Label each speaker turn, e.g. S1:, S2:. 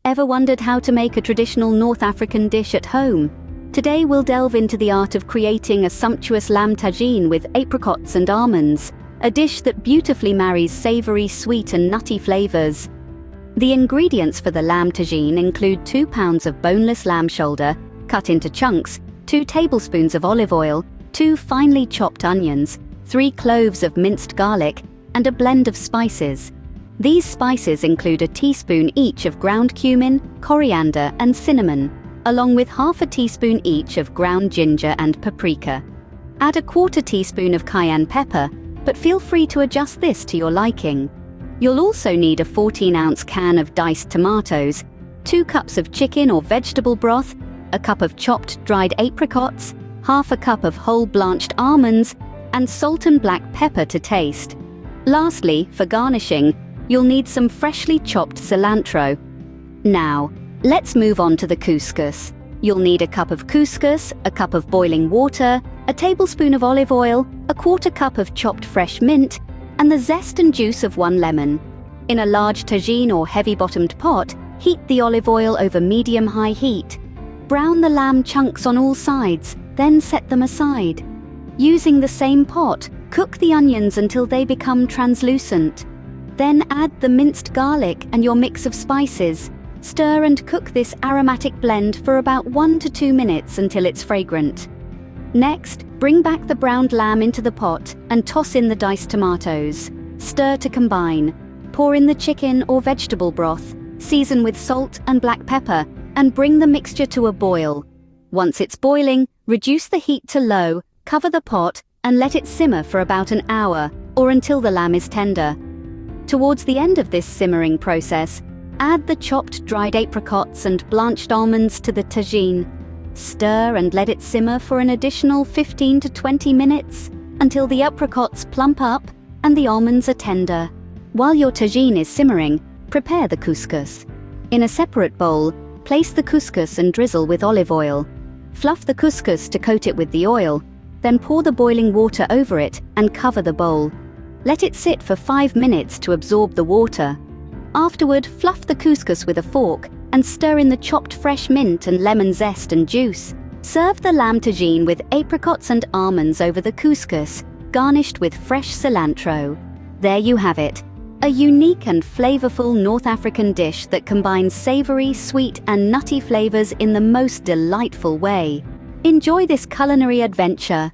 S1: Ever wondered how to make a traditional North African dish at home? Today we'll delve into the art of creating a sumptuous lamb tagine with apricots and almonds, a dish that beautifully marries savory, sweet and nutty flavors. The ingredients for the lamb tagine include 2 pounds of boneless lamb shoulder, cut into chunks, 2 tablespoons of olive oil, 2 finely chopped onions, 3 cloves of minced garlic, and a blend of spices. These spices include a teaspoon each of ground cumin, coriander, and cinnamon, along with half a teaspoon each of ground ginger and paprika. Add a 1/4 teaspoon of cayenne pepper, but feel free to adjust this to your liking. You'll also need a 14-ounce can of diced tomatoes, 2 cups of chicken or vegetable broth, a cup of chopped dried apricots, half a cup of whole blanched almonds, and salt and black pepper to taste. Lastly, for garnishing, you'll need some freshly chopped cilantro. Now, let's move on to the couscous. You'll need a cup of couscous, a cup of boiling water, a tablespoon of olive oil, a 1/4 cup of chopped fresh mint, and the zest and juice of 1 lemon. In a large tagine or heavy-bottomed pot, heat the olive oil over medium-high heat. Brown the lamb chunks on all sides, then set them aside. Using the same pot, cook the onions until they become translucent. Then add the minced garlic and your mix of spices. Stir and cook this aromatic blend for about 1 to 2 minutes until it's fragrant. Next, bring back the browned lamb into the pot and toss in the diced tomatoes. Stir to combine. Pour in the chicken or vegetable broth, season with salt and black pepper, and bring the mixture to a boil. Once it's boiling, reduce the heat to low, cover the pot, and let it simmer for about an hour, or until the lamb is tender. Towards the end of this simmering process, add the chopped dried apricots and blanched almonds to the tagine. Stir and let it simmer for an additional 15 to 20 minutes until the apricots plump up and the almonds are tender. While your tagine is simmering, prepare the couscous. In a separate bowl, place the couscous and drizzle with olive oil. Fluff the couscous to coat it with the oil, then pour the boiling water over it and cover the bowl. Let it sit for 5 minutes to absorb the water. Afterward, fluff the couscous with a fork and stir in the chopped fresh mint and lemon zest and juice. Serve the lamb tagine with apricots and almonds over the couscous, garnished with fresh cilantro. There you have it, a unique and flavorful North African dish that combines savory, sweet and nutty flavors in the most delightful way. Enjoy this culinary adventure.